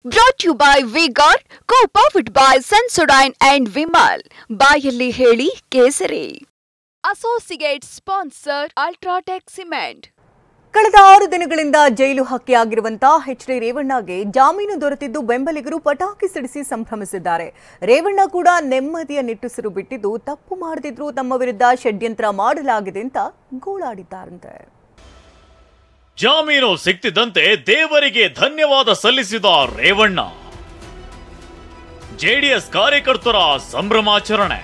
Brought to you by V-Guard, co-powered by Sensodyne and Vimal. ಬಾಯಲ್ಲಿ ಹೇಳಿ ಕೇಸರಿ. Associate sponsor Ultratech Cement. ಕಳೆದ 6 ದಿನಗಳಿಂದ ಜೈಲು ಹಕ್ಕಿಯಾಗಿರುವಂತಹ ಎಚ್ ಡಿ ರೇವಣ್ಣಗೆ ಜಾಮೀನು ದೊರೆತಿದ್ದು ಬೆಂಬಲಿಗರು ಪಟಾಕಿ ಸಿಡಿಸಿ ಸಂಭ್ರಮಿಸಿದ್ದಾರೆ. ರೇವಣ್ಣ ಕೂಡ ನೆಮ್ಮದಿಯ ನಿಟ್ಟುಸಿರು ಬಿಟ್ಟಿದ್ದು ತಪ್ಪು ಮಾಡದಿದ್ರೂ ತಮ್ಮ ವಿರುದ್ಧ ಷಡ್ಯಂತ್ರ ಮಾಡಲಾಗಿದೆ ಅಂತ ಗೋಳಾಡಿದ್ದಾರಂತೆ. ಜಾಮೀನು ಸಿಕ್ತಿದ್ದಂತೆ ದೇವರಿಗೆ ಧನ್ಯವಾದ ಸಲ್ಲಿಸಿದ ರೇವಣ್ಣ. ಜೆಡಿಎಸ್ ಕಾರ್ಯಕರ್ತರ ಸಂಭ್ರಮಾಚರಣೆ,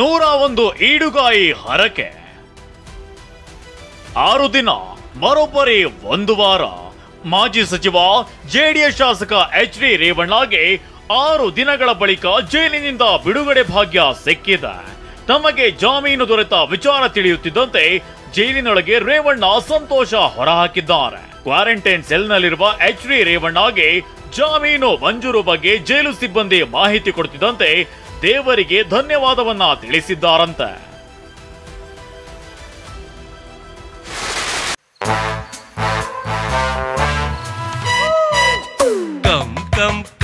101 ಈಡುಗಾಯಿ ಹರಕೆ. 6 ದಿನ ಬರೋಬ್ಬರಿ 1 ವಾರ. ಮಾಜಿ ಸಚಿವ ಜೆಡಿಎಸ್ ಶಾಸಕ ಎಚ್ ಡಿ ರೇವಣ್ಣಗೆ 6 ದಿನಗಳ ಬಳಿಕ ಜೈಲಿನಿಂದ ಬಿಡುಗಡೆ ಭಾಗ್ಯ ಸಿಕ್ಕಿದೆ. ತಮಗೆ ಜಾಮೀನು ದೊರೆತ ವಿಚಾರ ತಿಳಿಯುತ್ತಿದ್ದಂತೆ ಜೈಲಿನೊಳಗೆ ರೇವಣ್ಣ ಸಂತೋಷ ಹೊರಹಾಕಿದ್ದಾರೆ. ಕ್ವಾರಂಟೈನ್ ಸೆಲ್ನಲ್ಲಿರುವ ಎಚ್ ಡಿ ರೇವಣ್ಣಗೆ ಜಾಮೀನು ಮಂಜೂರು ಬಗ್ಗೆ ಜೈಲು ಸಿಬ್ಬಂದಿ ಮಾಹಿತಿ ಕೊಡುತ್ತಿದ್ದಂತೆ ದೇವರಿಗೆ ಧನ್ಯವಾದವನ್ನ ತಿಳಿಸಿದ್ದಾರಂತೆ.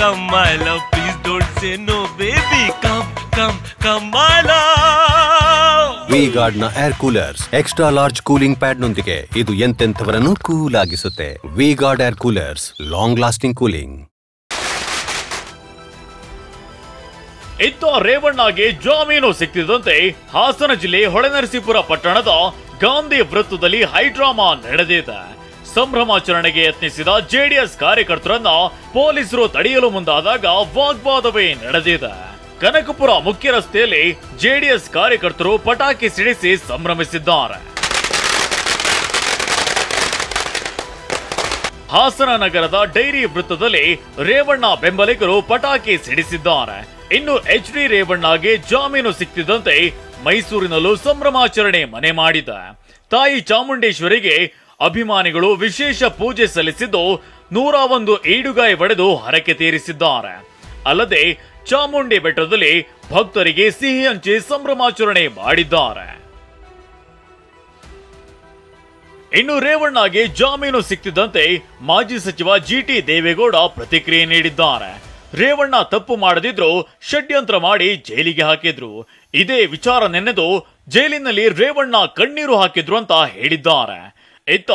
Come, my love, please don't say no, baby. Come, my love. V-Guard ನ air coolers extra large cooling pad ನೊಂದಿಗೆ ಇದು ಎಂತೆಂಥವರನ್ನು ಕೂಲ್ ಆಗಿಸುತ್ತೆ. V-Guard air coolers, long lasting cooling. ಇತ್ತ ರೇವಣ್ಣಗೆ ಜಾಮೀನು ಸಿಕ್ತಿದ್ದಂತೆ ಹಾಸನ ಜಿಲ್ಲೆ ಹೊಳೆನರಸೀಪುರ ಪಟ್ಟಣದ ಗಾಂಧಿ ವೃತ್ತದಲ್ಲಿ ಹೈಡ್ರಾಮಾ ನಡೆದಿದೆ. ಸಂಭ್ರಮಾಚರಣೆಗೆ ಯತ್ನಿಸಿದ ಜೆಡಿಎಸ್ ಕಾರ್ಯಕರ್ತರನ್ನ ಪೊಲೀಸರು ತಡೆಯಲು ಮುಂದಾದಾಗ ವಾಗ್ವಾದವೇ ನಡೆದಿದೆ. ಕನಕಪುರ ಮುಖ್ಯ ರಸ್ತೆಯಲ್ಲಿ ಜೆಡಿಎಸ್ ಕಾರ್ಯಕರ್ತರು ಪಟಾಕಿ ಸಿಡಿಸಿ ಸಂಭ್ರಮಿಸಿದ್ದಾರೆ. ಹಾಸನ ನಗರದ ಡೈರಿ ವೃತ್ತದಲ್ಲಿ ರೇವಣ್ಣ ಬೆಂಬಲಿಗರು ಪಟಾಕಿ ಸಿಡಿಸಿದ್ದಾರೆ. ಇನ್ನು ಎಚ್ ಡಿ ರೇವಣ್ಣಗೆ ಜಾಮೀನು ಸಿಕ್ತಿದ್ದಂತೆ ಮೈಸೂರಿನಲ್ಲೂ ಸಂಭ್ರಮಾಚರಣೆ ಮನೆ ಮಾಡಿದೆ. ತಾಯಿ ಚಾಮುಂಡೇಶ್ವರಿಗೆ ಅಭಿಮಾನಿಗಳು ವಿಶೇಷ ಪೂಜೆ ಸಲ್ಲಿಸಿದ್ದು 101 ಈಡುಗಾಯಿ ಹೊಡೆದು ಹರಕೆ ತೀರಿಸಿದ್ದಾರೆ. ಅಲ್ಲದೆ ಚಾಮುಂಡಿ ಬೆಟ್ಟದಲ್ಲಿ ಭಕ್ತರಿಗೆ ಸಿಹಿ ಹಂಚಿ ಸಂಭ್ರಮಾಚರಣೆ ಮಾಡಿದ್ದಾರೆ. ಇನ್ನು ರೇವಣ್ಣಗೆ ಜಾಮೀನು ಸಿಕ್ತಿದ್ದಂತೆ ಮಾಜಿ ಸಚಿವ ಜಿಟಿ ದೇವೇಗೌಡ ಪ್ರತಿಕ್ರಿಯೆ ನೀಡಿದ್ದಾರೆ. ರೇವಣ್ಣ ತಪ್ಪು ಮಾಡದಿದ್ರು ಷಡ್ಯಂತ್ರ ಮಾಡಿ ಜೈಲಿಗೆ ಹಾಕಿದ್ರು. ಇದೇ ವಿಚಾರ ನೆನೆದು ಜೈಲಿನಲ್ಲಿ ರೇವಣ್ಣ ಕಣ್ಣೀರು ಹಾಕಿದ್ರು ಅಂತ ಹೇಳಿದ್ದಾರೆ. ಇತ್ತ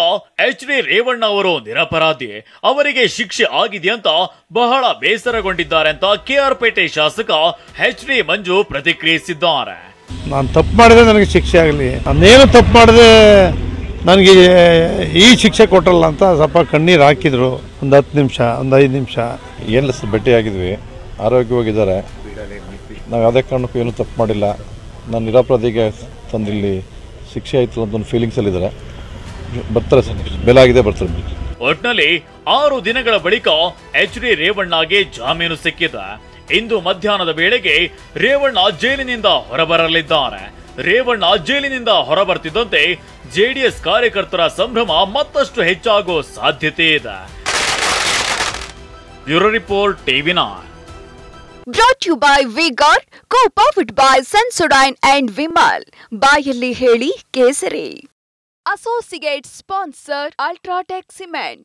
ಎಚ್ ಡಿ ರೇವಣ್ಣ ಅವರು ನಿರಪರಾಧಿ, ಅವರಿಗೆ ಶಿಕ್ಷೆ ಆಗಿದೆಯಂತ ಬಹಳ ಬೇಸರಗೊಂಡಿದ್ದಾರೆ ಅಂತ ಕೆಆರ್ ಪೇಟೆ ಶಾಸಕ ಎಚ್ ಡಿ ಮಂಜು ಪ್ರತಿಕ್ರಿಯಿಸಿದ್ದಾರೆ. ನಾನು ತಪ್ಪು ಮಾಡಿದ್ರೆ ನನಗೆ ಶಿಕ್ಷೆ ಆಗಲಿ, ನಾನೇನು ತಪ್ಪು ಮಾಡಿದೆ ನನಗೆ ಈ ಶಿಕ್ಷೆ ಕೊಟ್ಟರಲ್ಲ ಅಂತ ಸ್ವಲ್ಪ ಕಣ್ಣೀರು ಹಾಕಿದ್ರು. ಒಂದು 10 ನಿಮಿಷ, ಒಂದು 5 ನಿಮಿಷ ಏನಿಲ್ಲ ಸರ್, ಭೇಟಿಯಾಗಿದ್ವಿ, ಆರೋಗ್ಯವಾಗಿದ್ದಾರೆ. ನಾವು ಯಾವುದೇ ಕಾರಣಕ್ಕೂ ಏನೂ ತಪ್ಪು ಮಾಡಿಲ್ಲ, ನಾನು ನಿರಪರಾಧಿಗೆ ತಂದಿಲ್ಲಿ ಶಿಕ್ಷೆ ಆಯಿತು ಅಂತ ಒಂದು ಫೀಲಿಂಗ್ಸಲ್ಲಿದ್ದಾರೆ. ಬರ್ತಾರೆ ಸರ್, ಬೆಲಾಗಿದೆ, ಬರ್ತಾರೆ. ಒಟ್ನಲ್ಲಿ 6 ದಿನಗಳ ಬಳಿಕ ಎಚ್ ಡಿ ರೇವಣ್ಣಗೆ ಜಾಮೀನು ಸಿಕ್ಕಿದೆ. ಇಂದು ಮಧ್ಯಾಹ್ನದ ವೇಳೆಗೆ ರೇವಣ್ಣ ಜೈಲಿನಿಂದ ಹೊರಬರಲಿದ್ದಾರೆ. ರೇವಣ್ಣ ಜೈಲಿನಿಂದ ಹೊರಬರ್ತಿದ್ದಂತೆ ಜೆಡಿಎಸ್ ಕಾರ್ಯಕರ್ತರ ಸಂಭ್ರಮ ಮತ್ತಷ್ಟು ಹೆಚ್ಚಾಗೋ ಸಾಧ್ಯತೆ ಇದೆ. Bureau report TV9. Brought to you by V-Guard, co-powered by Sensodyne and Vimal. ಬಾಯಲ್ಲಿ ಹೇಳಿ ಕೇಸರಿ. Associate sponsor Ultratech Cement.